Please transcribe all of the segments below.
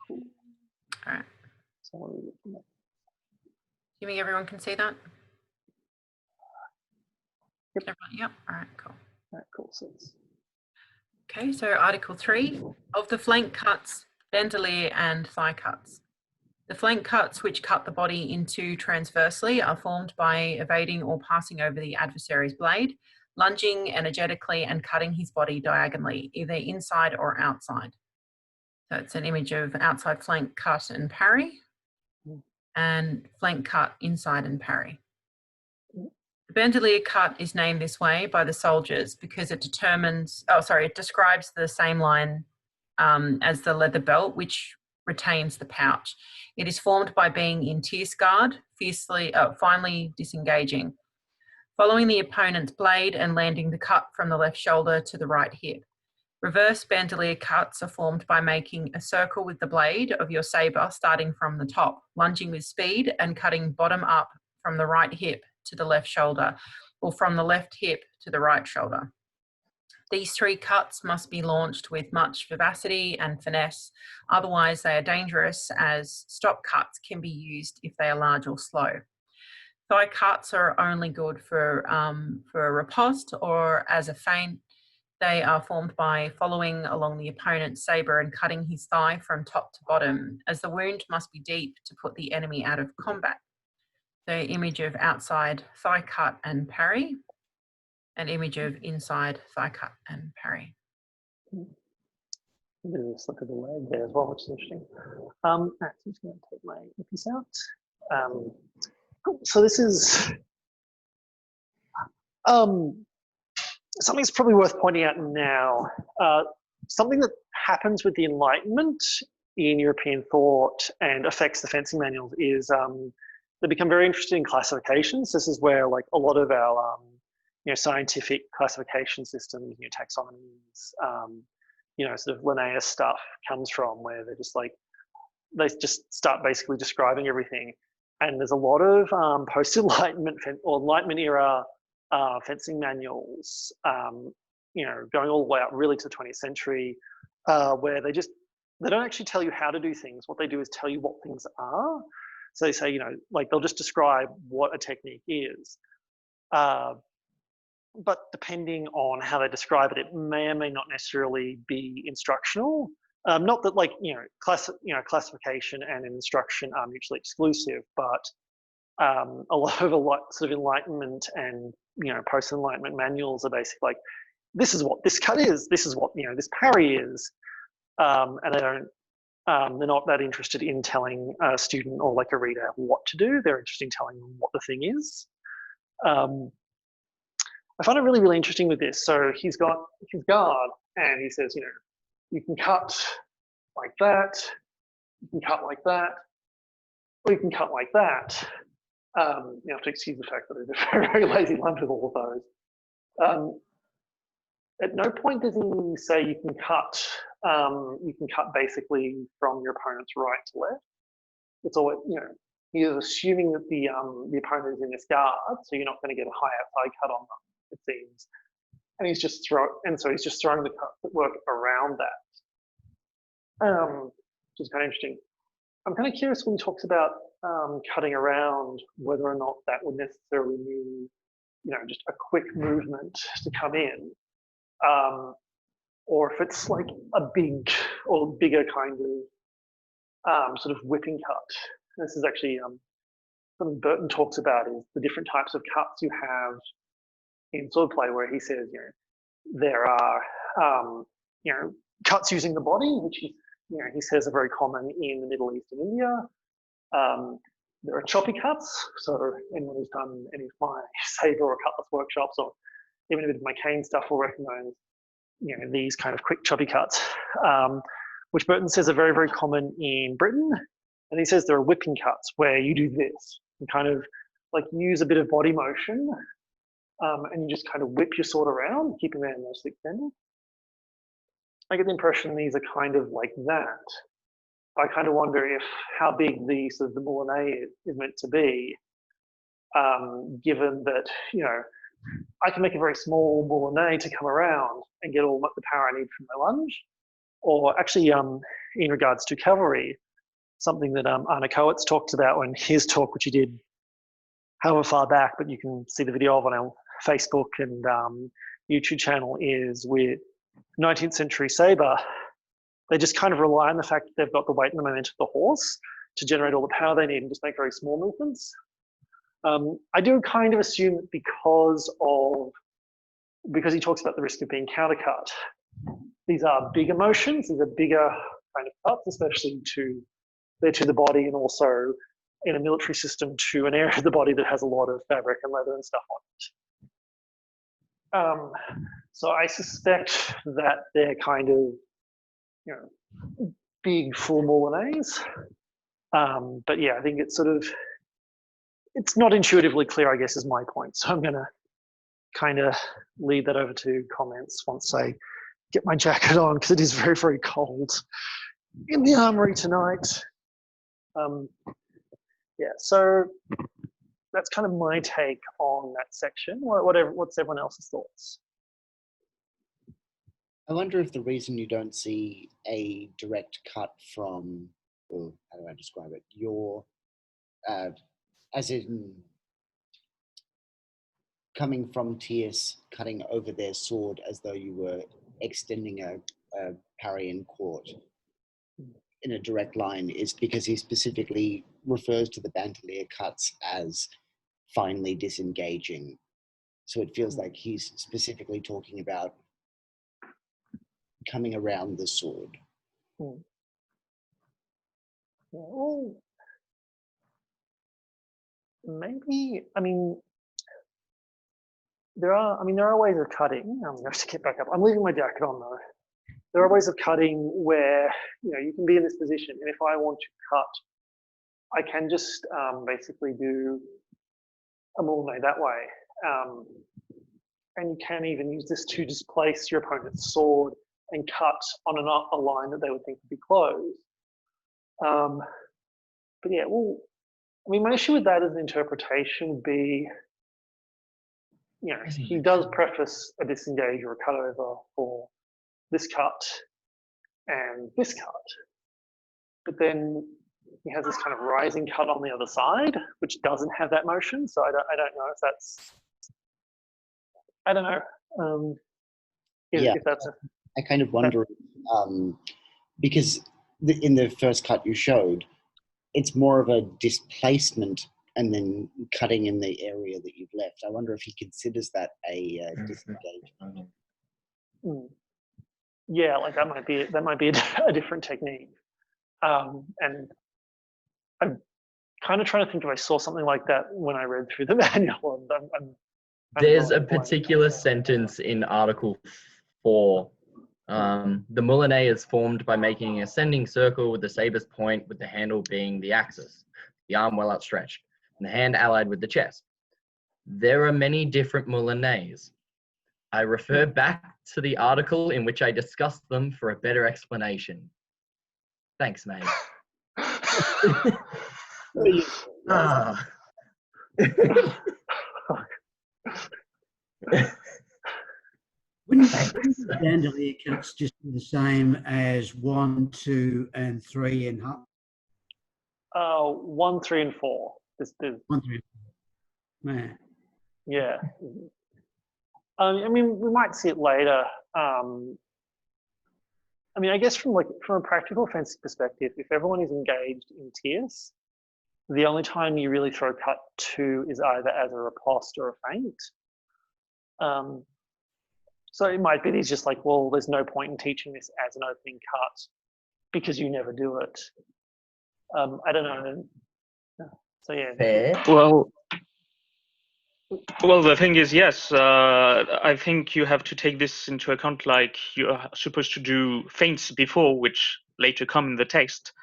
Cool. All right. So, You think everyone can see that? Yep. Everyone, yep. All right, cool. All right, cool. So Okay, so Article 3, of the flank cuts, bandoleer and thigh cuts. The flank cuts, which cut the body in two transversely, are formed by evading or passing over the adversary's blade, lunging energetically and cutting his body diagonally, either inside or outside. So it's an image of outside flank cut and parry, and flank cut inside and parry. The bandolier cut is named this way by the soldiers because it describes the same line as the leather belt, which retains the pouch. It is formed by being in tierce guard, finally disengaging, following the opponent's blade and landing the cut from the left shoulder to the right hip. Reverse bandolier cuts are formed by making a circle with the blade of your sabre starting from the top, lunging with speed and cutting bottom up from the right hip to the left shoulder, or from the left hip to the right shoulder. These three cuts must be launched with much vivacity and finesse, otherwise they are dangerous, as stop cuts can be used if they are large or slow. Thigh cuts are only good for a riposte or as a feint. They are formed by following along the opponent's sabre and cutting his thigh from top to bottom, as the wound must be deep to put the enemy out of combat. The image of outside thigh cut and parry, an image of inside thigh cut and parry. There's a look at the leg there as well, which is interesting. I'm just going to take my earpiece out. Cool. So this is something that's probably worth pointing out now. Something that happens with the Enlightenment in European thought and affects the fencing manuals is they become very interested in classifications. This is where like a lot of our scientific classification systems, taxonomies, sort of Linnaeus stuff comes from, where they're just like, they just start basically describing everything. And there's a lot of post-Enlightenment or Enlightenment era fencing manuals, going all the way up really to the 20th century, where they don't actually tell you how to do things. What they do is tell you what things are. So they say, like they'll just describe what a technique is. But depending on how they describe it, it may or may not necessarily be instructional. Not that classification and instruction are mutually exclusive, but a lot of sort of Enlightenment and post-Enlightenment manuals are basically like, this is what this cut is, this is what this parry is, and they're not that interested in telling a student or like a reader what to do. They're interested in telling them what the thing is. I find it really, really interesting with this. So he's got his guard, and he says, you can cut like that, you can cut like that, or you can cut like that. You have to excuse the fact that it's a very, very lazy lunge with all of those. At no point does he say you can cut basically from your opponent's right to left. It's always, he is assuming that the opponent is in this guard, so you're not going to get a high outside cut on them, it seems. And he's just throwing the cuts that work around that, which is kind of interesting. I'm kind of curious when he talks about cutting around, whether or not that would necessarily mean, just a quick movement to come in, or if it's like a bigger kind of sort of whipping cut. This is actually something Burton talks about, is the different types of cuts you have in swordplay, where he says, there are cuts using the body, which he says are very common in the Middle East and India. There are choppy cuts. So anyone who's done any of my saber or cutlass workshops, or even a bit of my cane stuff, will recognize, these kind of quick choppy cuts, which Burton says are very, very common in Britain. And he says there are whipping cuts, where you do this, you kind of like use a bit of body motion, and you just kind of whip your sword around, keeping them mostly extended. I get the impression these are kind of like that. I kind of wonder how big the sort of the moulinet is meant to be, given that I can make a very small moulinet to come around and get all the power I need from my lunge. Or actually, in regards to cavalry, something that Arne Coates talked about in his talk, which he did however far back, but you can see the video of on our Facebook and YouTube channel, is with 19th century sabre. They just kind of rely on the fact that they've got the weight and the momentum of the horse to generate all the power they need and just make very small movements. I do kind of assume that because he talks about the risk of being countercut, these are bigger motions, these are bigger kind of cuts, especially to the body, and also in a military system to an area of the body that has a lot of fabric and leather and stuff on it. So I suspect that they're kind of, big full Milanese. But yeah, I think it's it's not intuitively clear, I guess, is my point. So I'm gonna kind of leave that over to comments once I get my jacket on, because it is very, very cold in the armory tonight. Yeah, so that's kind of my take on that section. What's everyone else's thoughts? I wonder if the reason you don't see a direct cut from, or how do I describe it? As in coming from Tierce, cutting over their sword as though you were extending a parry in court in a direct line, is because he specifically refers to the bandoleer cuts as finely disengaging. So it feels like he's specifically talking about coming around the sword. Well, maybe, there are ways of cutting. I'm going to get back up. I'm leaving my jacket on though. There are ways of cutting where, you can be in this position, and if I want to cut, I can just basically do a Moulin that way. And you can even use this to displace your opponent's sword and cut on a line that they would think would be closed. But yeah, well, my issue with that as an interpretation would be, he does preface a disengage or a cut over for this cut and this cut, but then he has this kind of rising cut on the other side, which doesn't have that motion. So I don't know if that's, I don't know. If that's I kind of wonder, because in the first cut you showed, it's more of a displacement and then cutting in the area that you've left. I wonder if he considers that a disengagement. Yeah, like that might be a different technique. And I'm kind of trying to think if I saw something like that when I read through the manual. There's a particular sentence in Article 4. The moulinet is formed by making an ascending circle with the sabre's point, with the handle being the axis, the arm well outstretched, and the hand allied with the chest. There are many different moulinets. I refer back to the article in which I discussed them for a better explanation. Thanks, mate. Wouldn't the bandolier cuts just be the same as 1, 2, and 3 in Hutt? 1, 3, and 4. 1, 3, 4. Man. Yeah. We might see it later. I guess from a practical fencing perspective, if everyone is engaged in tierce, the only time you really throw cut 2 is either as a riposte or a feint. So it might be he's just like, well, there's no point in teaching this as an opening cut because you never do it. I don't know. So yeah. Fair. Well, the thing is, yes, I think you have to take this into account, like you're supposed to do feints before, which later come in the text.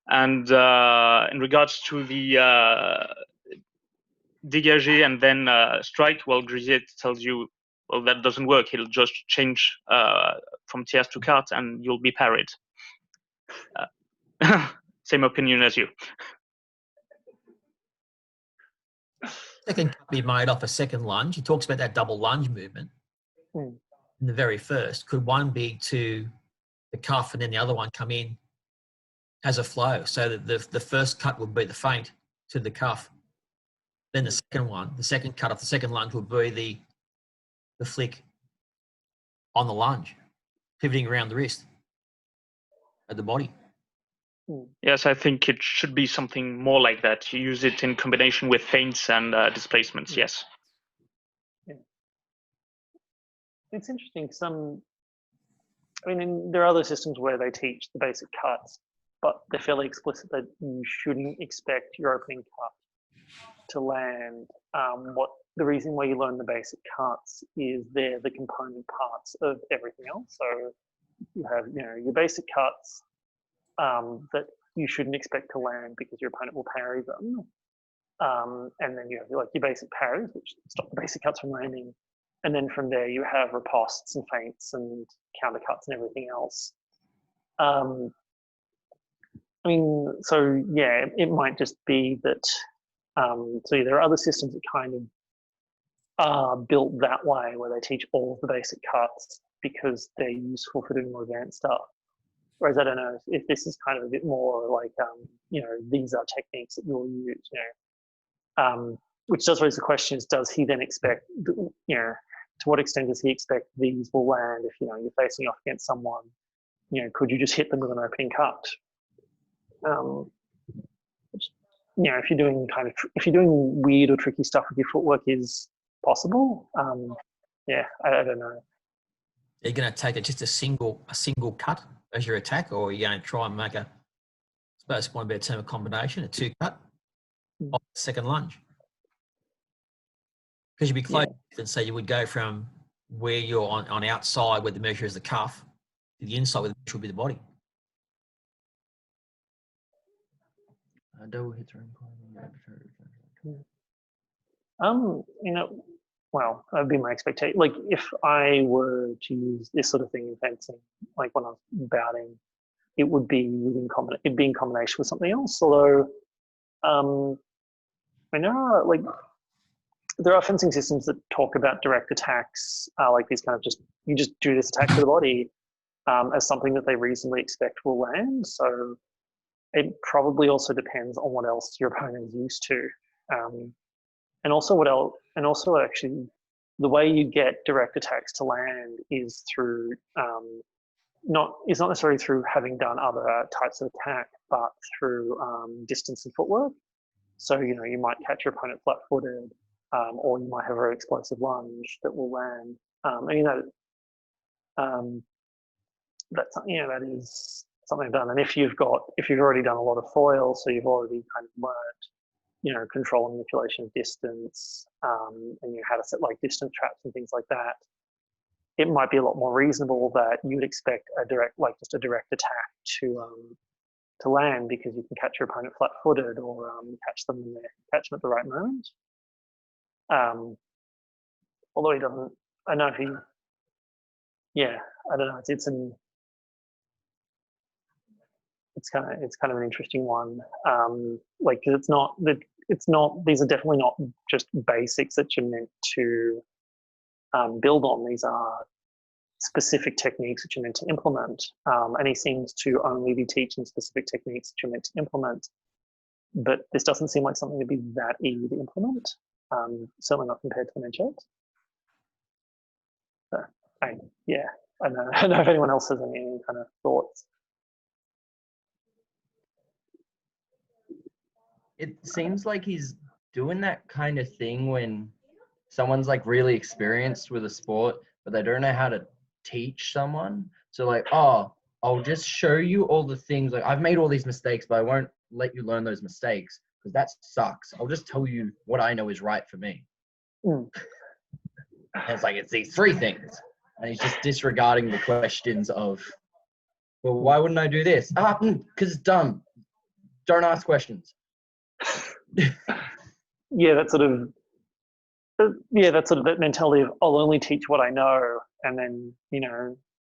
And in regards to the dégager and then strike, well, Grisier tells you, well, that doesn't work. He'll just change from tierce to carte and you'll be parried. Same opinion as you. Second can be made off a second lunge. He talks about that double lunge movement in the very first. Could one be to the cuff and then the other one come in has a flow. So that the first cut would be the feint to the cuff. Then the second one, the second cut off the second lunge would be the flick on the lunge, pivoting around the wrist at the body. Yes, I think it should be something more like that. You use it in combination with feints and displacements. Yes. Yeah. It's interesting. There are other systems where they teach the basic cuts, but they're fairly explicit that you shouldn't expect your opening cut to land. The reason why you learn the basic cuts is they're the component parts of everything else. So you have, your basic cuts that you shouldn't expect to land because your opponent will parry them. And then you have like your basic parries, which stop the basic cuts from landing. And then from there you have ripostes and feints and countercuts and everything else. So yeah, it might just be that, so there are other systems that kind of are built that way, where they teach all of the basic cuts because they're useful for doing more advanced stuff. Whereas I don't know if this is kind of a bit more like, these are techniques that you'll use, which does raise the question is, does he then expect, to what extent does he expect these will land if, you're facing off against someone, could you just hit them with an opening cut? If you're doing weird or tricky stuff with your footwork is possible. I don't know. Are you going to take it just a single cut as your attack, or are you going to try and make I suppose it might be a term of combination, a two cut off the second lunge? Because you'd be close, and so you would go from where you're on outside, where the measure is the cuff, to the inside, where the measure would be the body. Double hits are well, that'd be my expectation. Like if I were to use this sort of thing in fencing, like when I was bouting, it would be in combination with something else. Although, there are fencing systems that talk about direct attacks, like these kind of you just do this attack to the body as something that they reasonably expect will land. So it probably also depends on what else your opponent is used to. And also actually the way you get direct attacks to land is through, not necessarily through having done other types of attack, but through distance and footwork. So, you might catch your opponent flat-footed, or you might have a very explosive lunge that will land. That is something I've done. And if you've already done a lot of foil, so you've already kind of learned, control and manipulation of distance, and how to set like distance traps and things like that, it might be a lot more reasonable that you would expect a direct attack to land, because you can catch your opponent flat-footed, or catch them at the right moment. Although he doesn't, I know if he, I don't know. It's kind of an interesting one. These are definitely not just basics that you're meant to build on. These are specific techniques that you're meant to implement. And he seems to only be teaching specific techniques that you're meant to implement. But this doesn't seem like something to be that easy to implement. Certainly not compared to the Menchets. So, I don't know if anyone else has any kind of thoughts. It seems like he's doing that kind of thing when someone's like really experienced with a sport, but they don't know how to teach someone. So like, I'll just show you all the things. Like, I've made all these mistakes, but I won't let you learn those mistakes because that sucks. I'll just tell you what I know is right for me. And it's like, it's these three things. And he's just disregarding the questions of, well, why wouldn't I do this? Because it's dumb. Don't ask questions. That mentality of, I'll only teach what I know, and then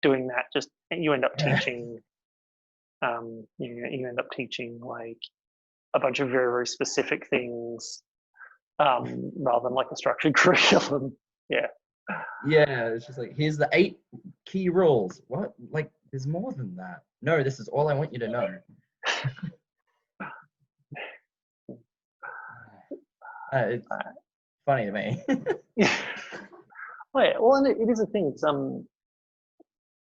doing that, just you end up teaching you end up teaching like a bunch of very, very specific things rather than like a structured curriculum. It's just like, here's the 8 key rules. What? Like, there's more than that. No, this is all I want you to know. It's funny to me. Yeah. Oh, yeah. Well, and it is a thing. It's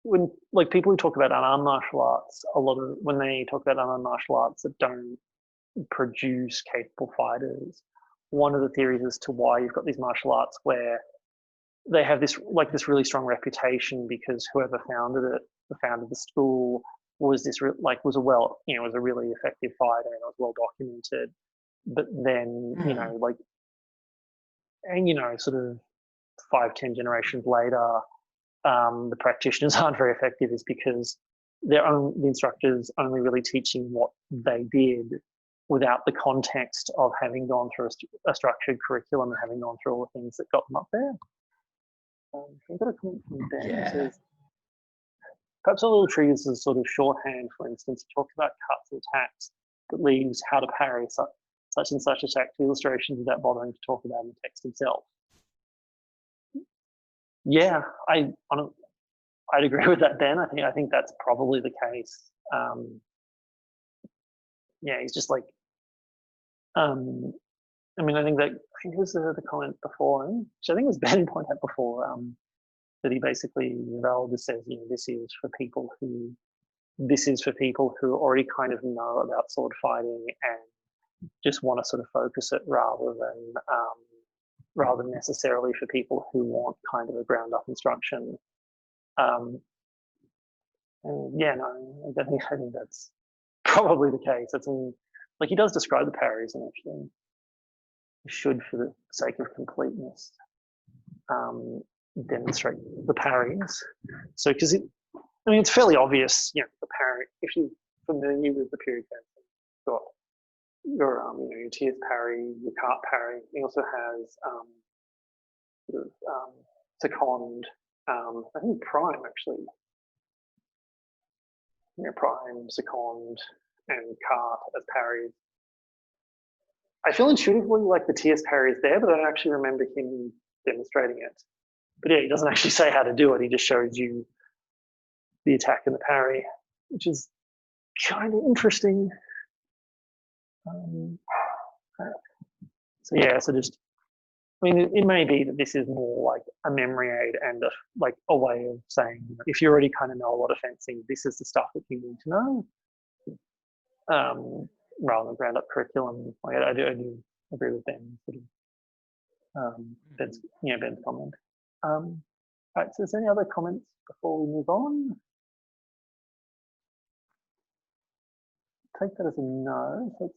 when like people who talk about unarmed martial arts, a lot of when they talk about unarmed martial arts that don't produce capable fighters, one of the theories as to why you've got these martial arts where they have this really strong reputation because whoever founded the school was was a really effective fighter and it was well documented. But then sort of 5-10 generations later, the practitioners aren't very effective is because the instructors only really teaching what they did without the context of having gone through a structured curriculum and having gone through all the things that got them up there. I've got a comment from Ben. Yeah. Says, perhaps a little tree is a sort of shorthand, for instance, he talks about cuts and attacks, but leaves how to parry such and such attack to illustrations without bothering to talk about in the text itself. Yeah, I'd agree with that, Ben. I think that's probably the case. Yeah, he's just like, I think it was the comment before, which I think was Ben pointed out before, that he basically, Val just says, this is for people who already kind of know about sword fighting and just want to sort of focus it rather than necessarily for people who want kind of a ground up instruction. And yeah, no, I think that's probably the case. Like he does describe the parries and actually should, for the sake of completeness, demonstrate the parries. So, because it's fairly obvious, the parry. If you're familiar with the period fencing, you've got your tierce parry, your cart parry. He also has second. I think prime actually. Prime, second, and cart as parries. I feel intuitively like the tierce parry is there, but I don't actually remember him demonstrating it. But yeah, he doesn't actually say how to do it. He just shows you the attack and the parry, which is kind of interesting. It may be that this is more like a memory aid and a way of saying, if you already kind of know a lot of fencing, this is the stuff that you need to know, rather than ground up curriculum. I do agree with Ben. Ben's comment. Right, so is there any other comments before we move on? Take that as a no. So let's move